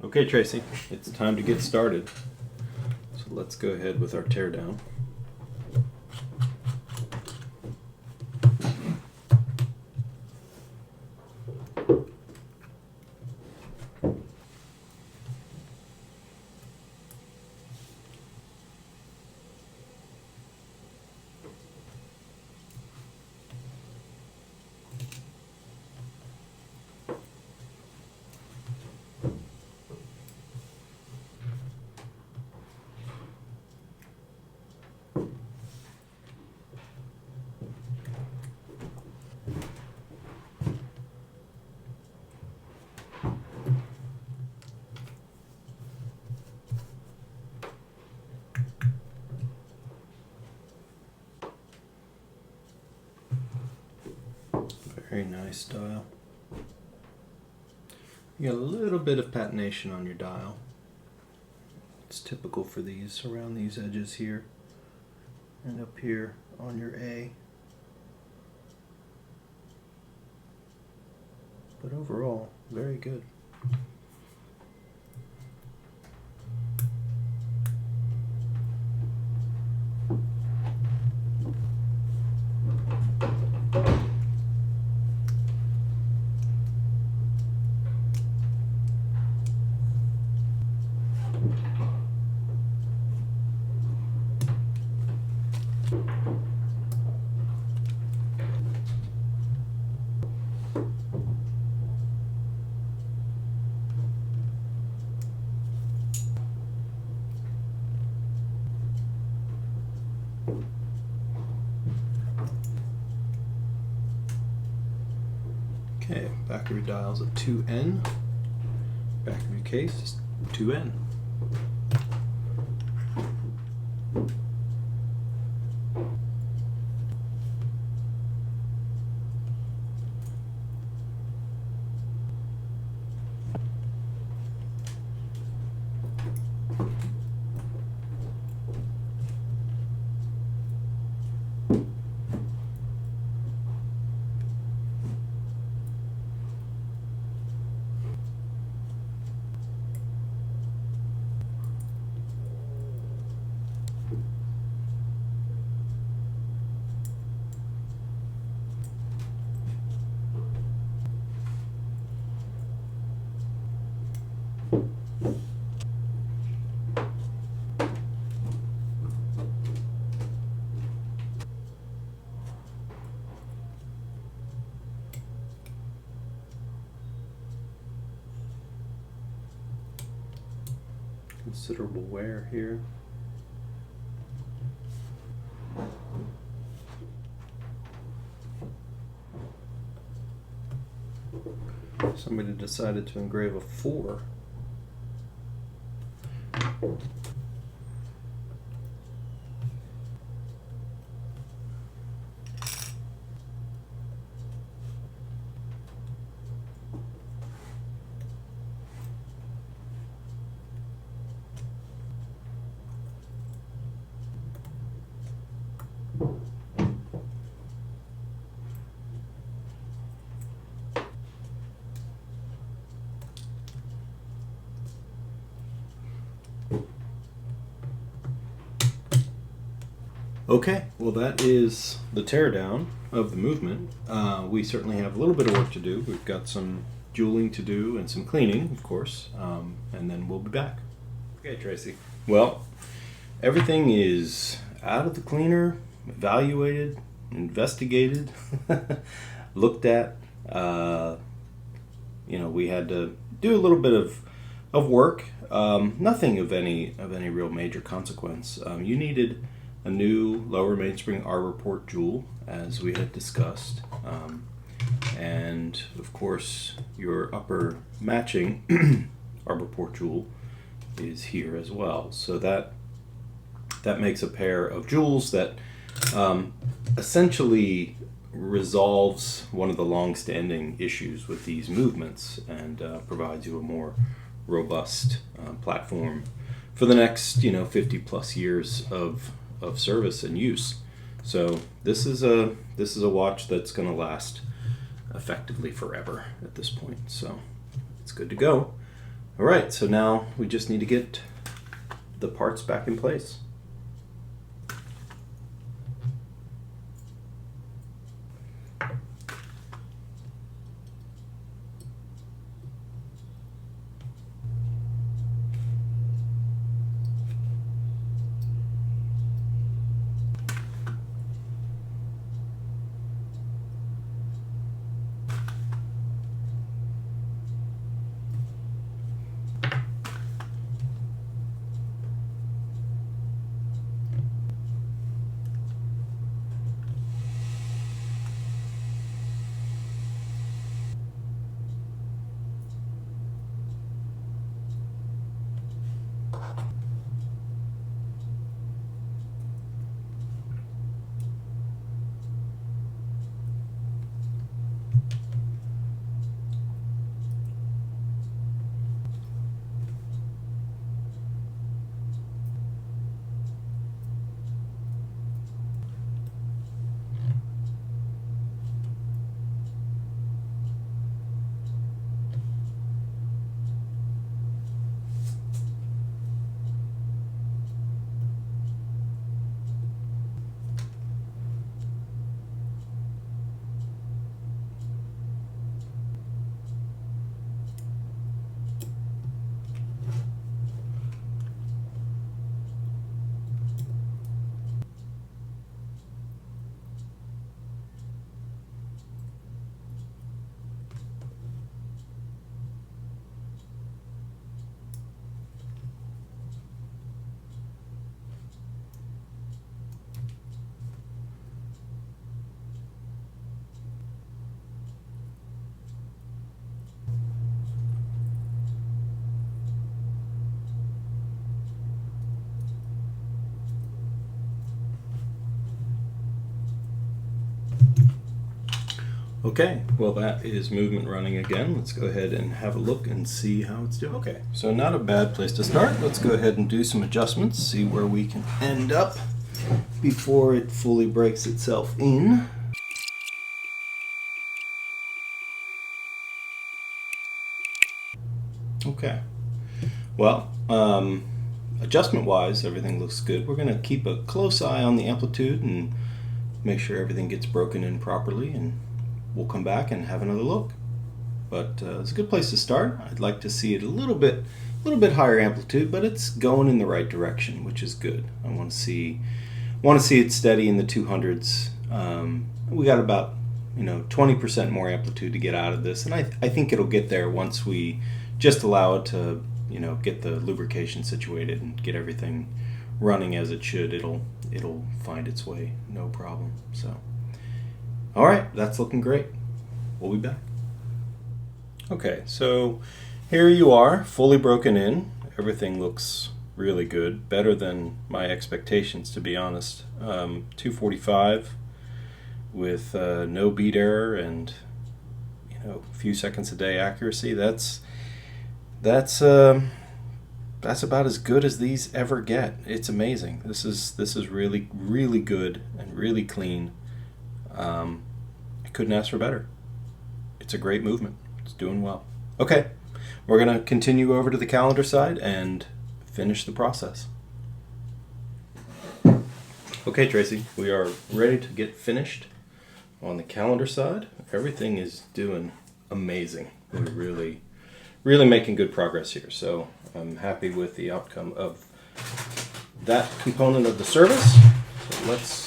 Okay, Tracy, it's time to get started. So let's go ahead with our teardown. Very nice dial. You got a little bit of patination on your dial. It's typical for these, around these edges here and up here on your A. But overall, very good. Okay, back of your dial's a 2N. Back of your case is 2N. Considerable wear here. Somebody decided to engrave a 4. Okay, well that is the teardown of the movement. We certainly have a little bit of work to do. We've got some jeweling to do and some cleaning, of course, and then we'll be back. Okay, Tracy. Well, everything is out of the cleaner, evaluated, investigated, looked at. We had to do a little bit of work. Nothing of any real major consequence. You needed a new lower mainspring arbor port jewel, as we had discussed, and of course your upper matching arbor port jewel is here as well. So that makes a pair of jewels that essentially resolves one of the long-standing issues with these movements and provides you a more robust platform for the next 50 plus years of service and use. So this is a watch that's going to last effectively forever at this point. So it's good to go. All right, so now we just need to get the parts back in place. Okay, well that is movement running again. Let's go ahead and have a look and see how it's doing. Okay, so not a bad place to start. Let's go ahead and do some adjustments, see where we can end up before it fully breaks itself in. Okay, well, adjustment-wise, everything looks good. We're going to keep a close eye on the amplitude and make sure everything gets broken in properly, and we'll come back and have another look. But it's a good place to start. I'd like to see it a little bit higher amplitude, but it's going in the right direction, which is good. I want to see it steady in the 200s. We got about 20% more amplitude to get out of this, and I think it'll get there once we just allow it to get the lubrication situated and get everything running as it should. It'll find its way, no problem. So. All right, that's looking great. We'll be back. Okay, so here you are, fully broken in. Everything looks really good, better than my expectations, to be honest. 245 with no beat error and a few seconds a day accuracy. That's about as good as these ever get. It's amazing. This is really, really good and really clean. I couldn't ask for better. It's a great movement. It's doing well. Okay, we're going to continue over to the calendar side and finish the process. Okay, Tracy, we are ready to get finished on the calendar side. Everything is doing amazing. We're really, really making good progress here. So I'm happy with the outcome of that component of the service. So let's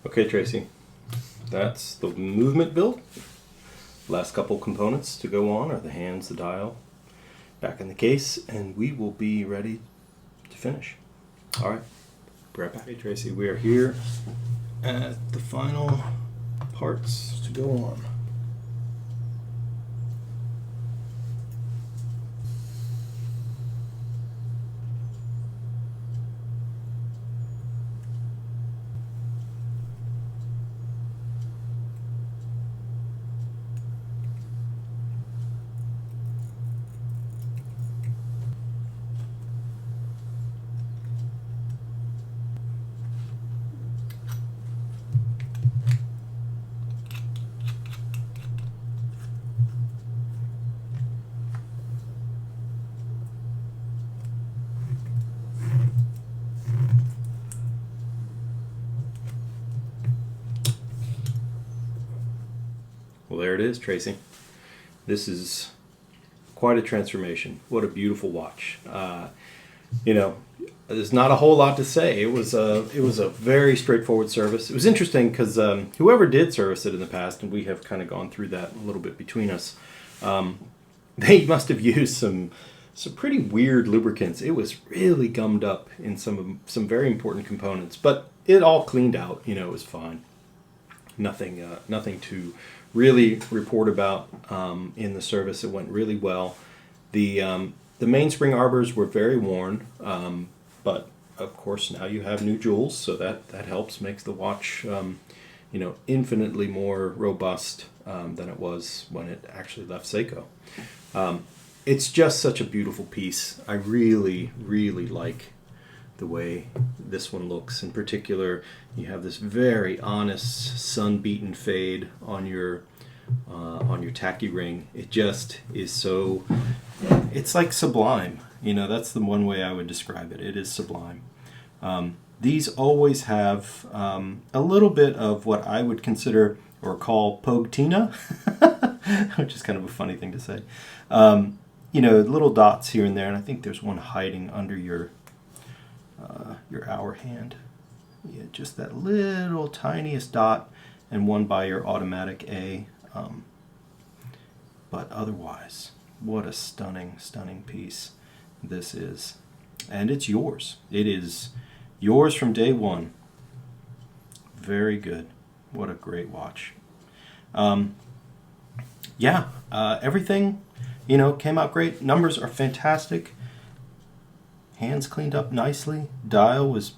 Okay, Tracy, that's the movement build. Last couple components to go on are the hands, the dial, back in the case, and we will be ready to finish. All right, be right back. Hey, Tracy, we are here at the final parts to go on. Well, there it is, Tracy. This is quite a transformation. What a beautiful watch. There's not a whole lot to say. It was a very straightforward service. It was interesting because whoever did service it in the past, and we have kind of gone through that a little bit between us, they must have used some pretty weird lubricants. It was really gummed up in some very important components, but it all cleaned out. It was fine. Nothing to really report about in the service. It went really well. The mainspring arbors were very worn, but of course now you have new jewels, so that helps, makes the watch infinitely more robust than it was when it actually left Seiko. It's just such a beautiful piece. I really, really like the way this one looks. In particular, you have this very honest sun-beaten fade on your tacky ring. It just is so, it's like sublime. That's the one way I would describe it. It is sublime. These always have a little bit of what I would consider or call Pogue-tina, which is kind of a funny thing to say. Little dots here and there, and I think there's one hiding under your hour hand. Yeah, just that little tiniest dot, and one by your automatic A. But otherwise, what a stunning, stunning piece this is. And it's yours. It is yours from day one. Very good. What a great watch. Everything, came out great. Numbers are fantastic. Hands cleaned up nicely. Dial was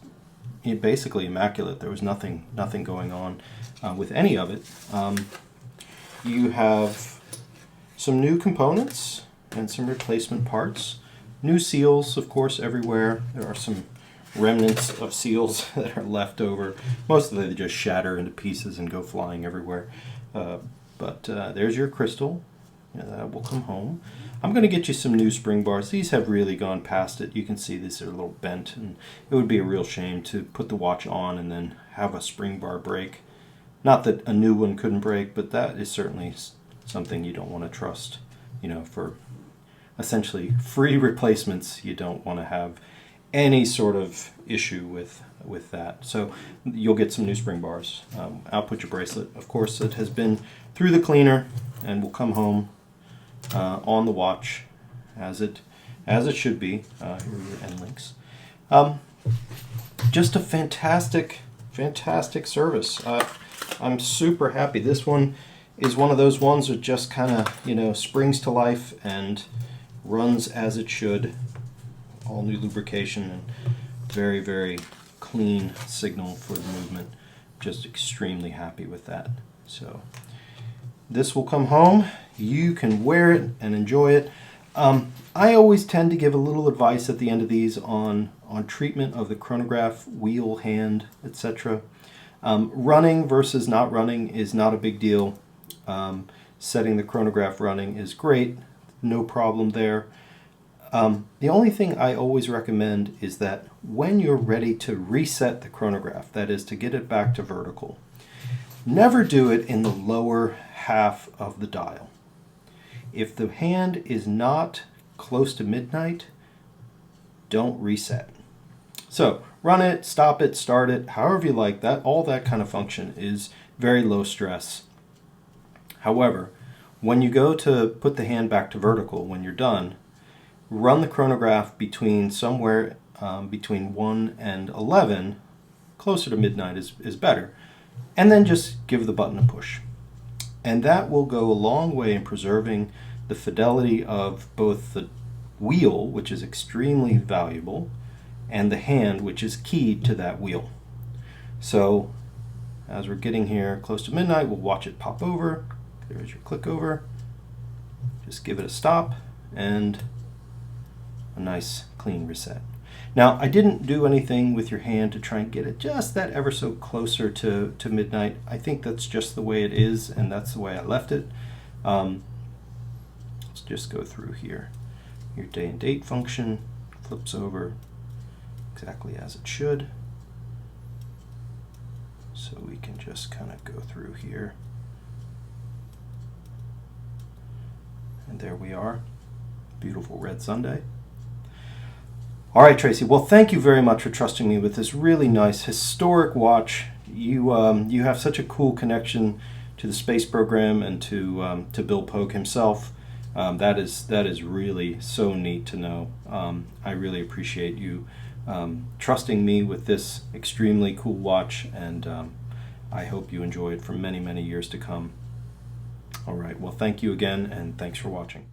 basically immaculate. There was nothing going on with any of it. You have some new components and some replacement parts. New seals, of course, everywhere. There are some remnants of seals that are left over. Most of them just shatter into pieces and go flying everywhere. But there's your crystal. That will come home. I'm going to get you some new spring bars. These have really gone past it. You can see these are a little bent, and it would be a real shame to put the watch on and then have a spring bar break. Not that a new one couldn't break, but that is certainly something you don't want to trust. For essentially free replacements, you don't want to have any sort of issue with that. So you'll get some new spring bars. I'll put your bracelet. Of course, it has been through the cleaner and will come home on the watch as it should be. Here are your end links. Just a fantastic service. I'm super happy. This one is one of those ones that just kind of springs to life and runs as it should. All new lubrication and very, very clean signal for the movement. Just extremely happy with that. So this will come home. You can wear it and enjoy it. I always tend to give a little advice at the end of these on treatment of the chronograph, wheel, hand, etc. Running versus not running is not a big deal. Setting the chronograph running is great. No problem there. The only thing I always recommend is that when you're ready to reset the chronograph, that is to get it back to vertical, never do it in the lower half of the dial. If the hand is not close to midnight, don't reset. So run it, stop it, start it, however you like that. All that kind of function is very low stress. However, when you go to put the hand back to vertical, when you're done, run the chronograph between somewhere between 1 and 11, closer to midnight is better, and then just give the button a push. And that will go a long way in preserving the fidelity of both the wheel, which is extremely valuable, and the hand, which is key to that wheel. So as we're getting here close to midnight, we'll watch it pop over. There's your click over. Just give it a stop and a nice clean reset. Now, I didn't do anything with your hand to try and get it just that ever so closer to midnight. I think that's just the way it is, and that's the way I left it. Let's just go through here. Your day and date function flips over exactly as it should. So we can just kind of go through here. And there we are. Beautiful red Sunday. All right, Tracy. Well, thank you very much for trusting me with this really nice historic watch. You have such a cool connection to the space program and to Bill Pogue himself. That is really so neat to know. I really appreciate you trusting me with this extremely cool watch, and I hope you enjoy it for many, many years to come. All right. Well, thank you again, and thanks for watching.